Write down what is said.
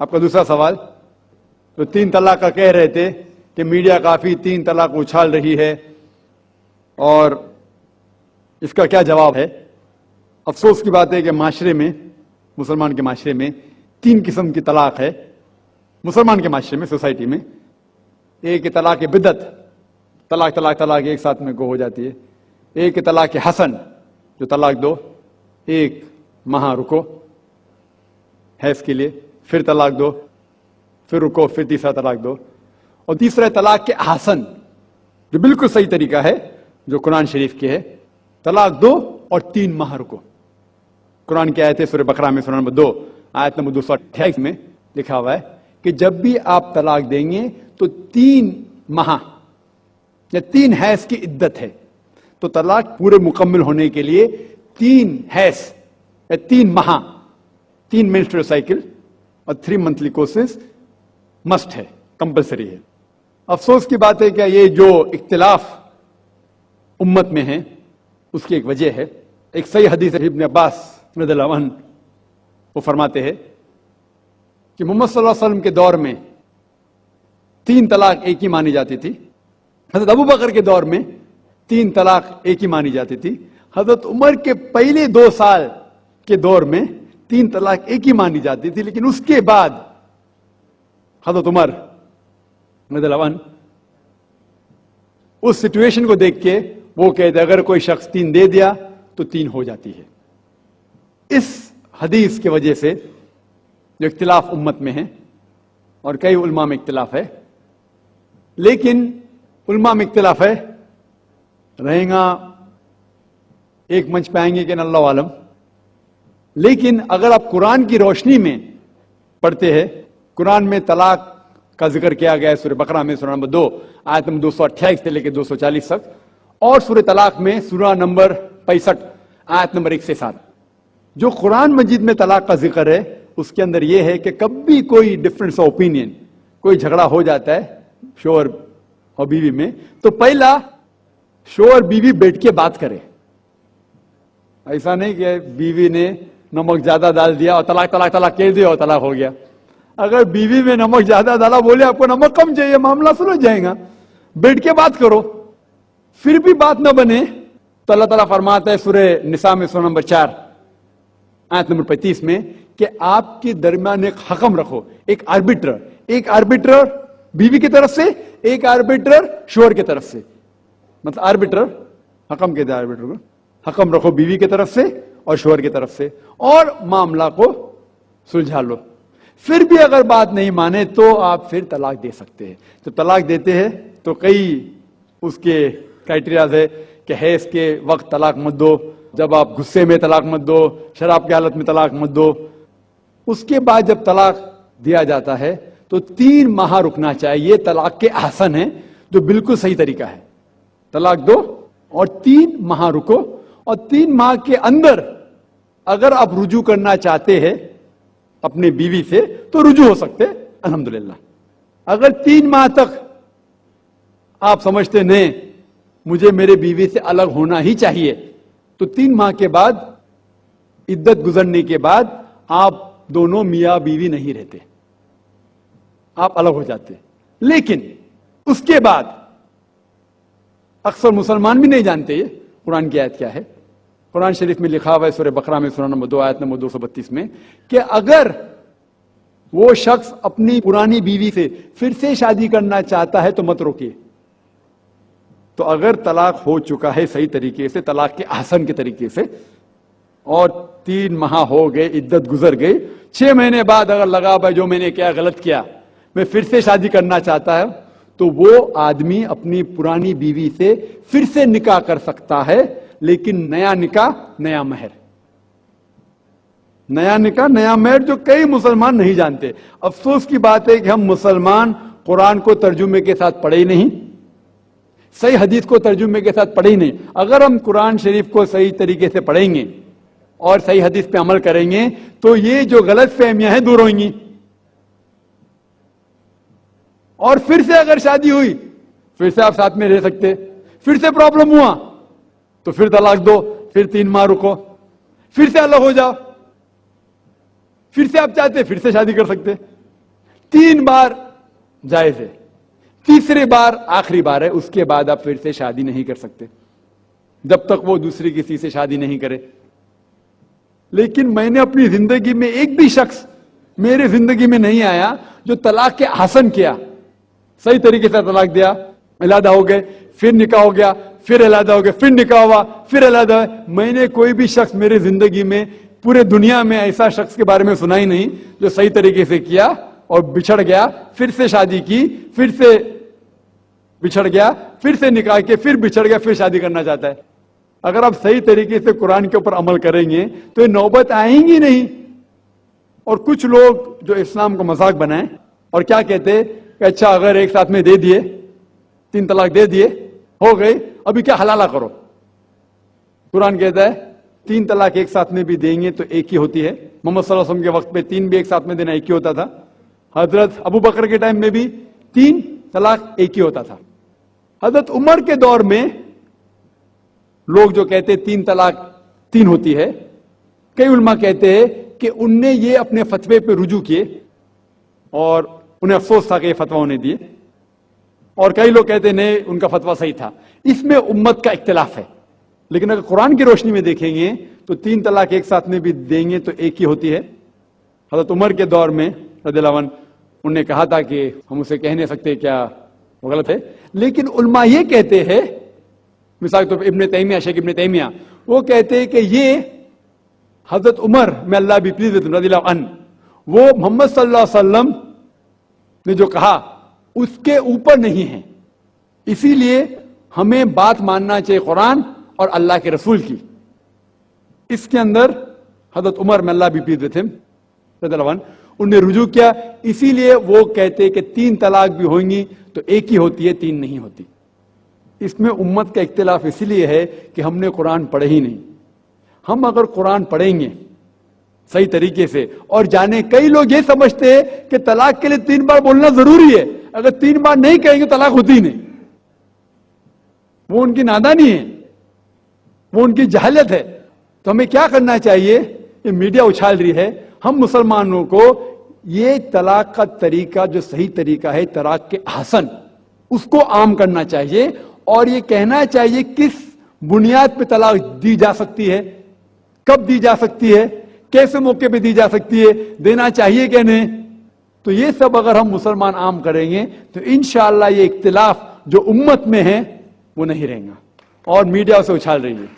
आपका दूसरा सवाल, तो 3 तलाक का कह रहे थे कि मीडिया काफी 3 तलाक उछाल रही है और इसका क्या जवाब है। अफसोस की बात है कि माशरे में, मुसलमान के माशरे में 3 किस्म की तलाक है। मुसलमान के माशरे में, सोसाइटी में, एक तलाक बिदत, तलाक तलाक तलाक एक साथ में हो जाती है। एक तलाक हसन, जो तलाक दो, एक माह रुको हैज के लिए, फिर तलाक दो, फिर रुको, फिर तीसरा तलाक दो। और तीसरा तलाक के हसन, जो बिल्कुल सही तरीका है, जो कुरान शरीफ के है, तलाक दो और 3 माह रुको। कुरान की आयत है सूरह बकरा में, सूरह नंबर 2 आयत नंबर 228 में लिखा हुआ है कि जब भी आप तलाक देंगे तो 3 माह या 3 हैज की इद्दत है। तो तलाक पूरे मुकम्मल होने के लिए 3 हैज या 3 माह, 3 मेंस्ट्रुअल साइकिल और 3 मंथली कोर्सेज मस्ट है, कंपलसरी है। अफसोस की बात है कि ये जो इख्तिलाफ उम्मत में है उसकी एक वजह है। एक सही हदीस है, इब्न अब्बास रज़ियल्लाहु अन्हु वो फरमाते हैं कि मोहम्मद सल्लल्लाहु अलैहि वसल्लम के दौर में 3 तलाक एक ही मानी जाती थी। हजरत अबू बकर के दौर में 3 तलाक एक ही मानी जाती थी। हजरत उमर के पहले 2 साल के दौर में 3 तलाक एक ही मानी जाती थी। लेकिन उसके बाद हजरत उमर रज़ियल्लाहु अन्हु उस सिचुएशन को देख के वो कहते अगर कोई शख्स 3 दे दिया तो 3 हो जाती है। इस हदीस की वजह से जो इख्तिलाफ उम्मत में है, और कई उलमा में इख्तिलाफ है, लेकिन उलमा में इख्तिलाफ है, रहेगा एक मंच पे आएंगे कि अल्लाह आलम। लेकिन अगर आप कुरान की रोशनी में पढ़ते हैं, कुरान में तलाक का जिक्र किया गया है सूरह बकरा में, सूरह नंबर 2 आयत नंबर 228 से लेकर 240 तक, और सूरह तलाक में सूरह नंबर 65 आयत नंबर 1 से 7। जो कुरान मजीद में तलाक का जिक्र है उसके अंदर यह है कि कभी कोई डिफरेंस ऑफ ओपिनियन, कोई झगड़ा हो जाता है शोहर और बीवी में, तो पहला शोहर बीवी बैठ के बात करे। ऐसा नहीं कि बीवी ने नमक ज्यादा डाल दिया और तलाक तलाक तलाक कह दिया और तलाक हो गया। अगर बीवी में नमक ज्यादा डाला, बोले आपको नमक कम चाहिए, मामला सुलझ जाएगा, बैठ के बात करो। फिर भी बात न बने तो अल्लाह ताला फरमाता है सूरह निसा में सूरह नंबर 4 आयत नंबर 35 में कि आपके दरमियान एक हकम रखो, एक आर्बिट्रर बीवी की तरफ से, एक आर्बिट्रर शोहर की तरफ से। मतलब आर्बिट्रर, हकम कहते हैं आर्बिट्रर को, हकम रखो बीवी की तरफ से और शोहर की तरफ से, और मामला को सुलझा लो। फिर भी अगर बात नहीं माने तो आप फिर तलाक दे सकते हैं। तो तलाक देते हैं तो कई उसके क्राइटेरियाज है कि हैज के वक्त तलाक मत दो, जब आप गुस्से में तलाक मत दो, शराब की हालत में तलाक मत दो। उसके बाद जब तलाक दिया जाता है तो 3 माह रुकना चाहिए। तलाक के आसन है जो बिल्कुल सही तरीका है। तलाक दो और 3 माह रुको, और 3 माह के अंदर अगर आप रुजू करना चाहते हैं अपने बीवी से तो रुजू हो सकते, अल्हम्दुलिल्लाह। अगर 3 माह तक आप समझते नहीं मुझे मेरे बीवी से अलग होना ही चाहिए, तो 3 माह के बाद, इद्दत गुजरने के बाद, आप दोनों मियां बीवी नहीं रहते, आप अलग हो जाते। लेकिन उसके बाद अक्सर मुसलमान भी नहीं जानते ये कुरान की आयत क्या है। कुरान शरीफ में लिखा हुआ है सूरह बकरा में सूरह नंबर 2 आयत नंबर 232 में कि अगर वो शख्स अपनी पुरानी बीवी से फिर से शादी करना चाहता है तो मत रोकिए। तो अगर तलाक हो चुका है सही तरीके से, तलाक के आसन के तरीके से, और 3 माह हो गए, इद्दत गुजर गई, 6 महीने बाद अगर लगा भाई जो मैंने क्या गलत किया, मैं फिर से शादी करना चाहता है, तो वो आदमी अपनी पुरानी बीवी से फिर से निकाह कर सकता है। लेकिन नया निकाह नया महर, नया निकाह नया महर, जो कई मुसलमान नहीं जानते। अफसोस की बात है कि हम मुसलमान कुरान को तर्जुमे के साथ पढ़े ही नहीं, सही हदीस को तर्जुमे के साथ पढ़े ही नहीं। अगर हम कुरान शरीफ को सही तरीके से पढ़ेंगे और सही हदीस पे अमल करेंगे तो ये जो गलत फहमियां हैं दूर होंगी। और फिर से अगर शादी हुई, फिर से आप साथ में रह सकते, फिर से प्रॉब्लम हुआ तो फिर तलाक दो, फिर 3 माह रुको, फिर से अलग हो जाओ, फिर से आप चाहते फिर से शादी कर सकते। 3 बार जायज है, तीसरी बार आखिरी बार है, उसके बाद आप फिर से शादी नहीं कर सकते जब तक वो दूसरी किसी से शादी नहीं करे। लेकिन मैंने अपनी जिंदगी में एक भी शख्स मेरे जिंदगी में नहीं आया जो तलाक के हसन किया, सही तरीके से तलाक दिया, अलहदा हो गए, फिर निकाह हो गया, फिर अलहदा हो गए, फिर निकाह हुआ, फिर अलहदा। मैंने कोई भी शख्स मेरे जिंदगी में पूरे दुनिया में ऐसा शख्स के बारे में सुना ही नहीं जो सही तरीके से किया और बिछड़ गया, फिर से शादी की, फिर से बिछड़ गया, फिर से निकाह के, फिर बिछड़ गया, फिर शादी करना चाहता है। अगर आप सही तरीके से कुरान के ऊपर अमल करेंगे तो ये नौबत आएंगी नहीं। और कुछ लोग जो इस्लाम को मजाक बनाए और क्या कहते कि अच्छा अगर एक साथ में दे दिए, 3 तलाक दे दिए, हो गई, अभी क्या हलाला करो। कुरान कहता है 3 तलाक एक साथ में भी देंगे तो एक ही होती है। मोहम्मद सल्लल्लाहु अलैहि वसल्लम के वक्त पे 3 भी एक साथ में देना एक ही होता था। हजरत अबू बकर के टाइम में भी 3 तलाक एक ही होता था। हजरत उमर के दौर में लोग जो कहते 3 तलाक 3 होती है, कई उलमा कहते हैं कि उनने ये अपने फतवे पे रुजू किए और उन्हें अफसोस था कि ये फतवा उन्हें दिए, और कई लोग कहते नहीं उनका फतवा सही था। इसमें उम्मत का इख्तिलाफ है। लेकिन अगर कुरान की रोशनी में देखेंगे तो 3 तलाक एक साथ में भी देंगे तो एक ही होती है। हजरत उमर के दौर में रज़ियल्लाहु अन्हु उन्होंने कहा था कि हम उसे कह नहीं सकते, क्या वो गलत है। लेकिन उलमा ये कहते हैं, मिसाल तो इब्न तैमिया, शेख इब्न तैमिया, वो कहते हैं कि ये हजरत उमर में अल्लाह भी प्लीज रज़ियल्लाहु अन्हु, वो मोहम्मद सल्लल्लाहु अलैहि वसल्लम ने जो कहा उसके ऊपर नहीं है, इसीलिए हमें बात मानना चाहिए कुरान और अल्लाह के रसूल की। इसके अंदर हजरत उमर में अल्लाह भी प्लीज थे रज़ियल्लाहु अन्हु, उन्हें रुजू किया, इसीलिए वो कहते कि 3 तलाक भी होंगी तो एक ही होती है, 3 नहीं होती। इसमें उम्मत का इख्तिलाफ इसलिए है कि हमने कुरान पढ़े ही नहीं। हम अगर कुरान पढ़ेंगे सही तरीके से और जाने, कई लोग ये समझते हैं कि तलाक के लिए 3 बार बोलना जरूरी है, अगर 3 बार नहीं कहेंगे तलाक होती ही नहीं। वो उनकी नादानी है, वो उनकी जहालत है। तो हमें क्या करना चाहिए, ये मीडिया उछाल रही है, हम मुसलमानों को ये तलाक का तरीका जो सही तरीका है, तलाक के हसन, उसको आम करना चाहिए और ये कहना चाहिए किस बुनियाद पे तलाक दी जा सकती है, कब दी जा सकती है, कैसे मौके पे दी जा सकती है, देना चाहिए क्या नहीं। तो ये सब अगर हम मुसलमान आम करेंगे तो इंशाअल्लाह ये इख्तिलाफ जो उम्मत में है वो नहीं रहेगा। और मीडिया उसे उछाल रही है।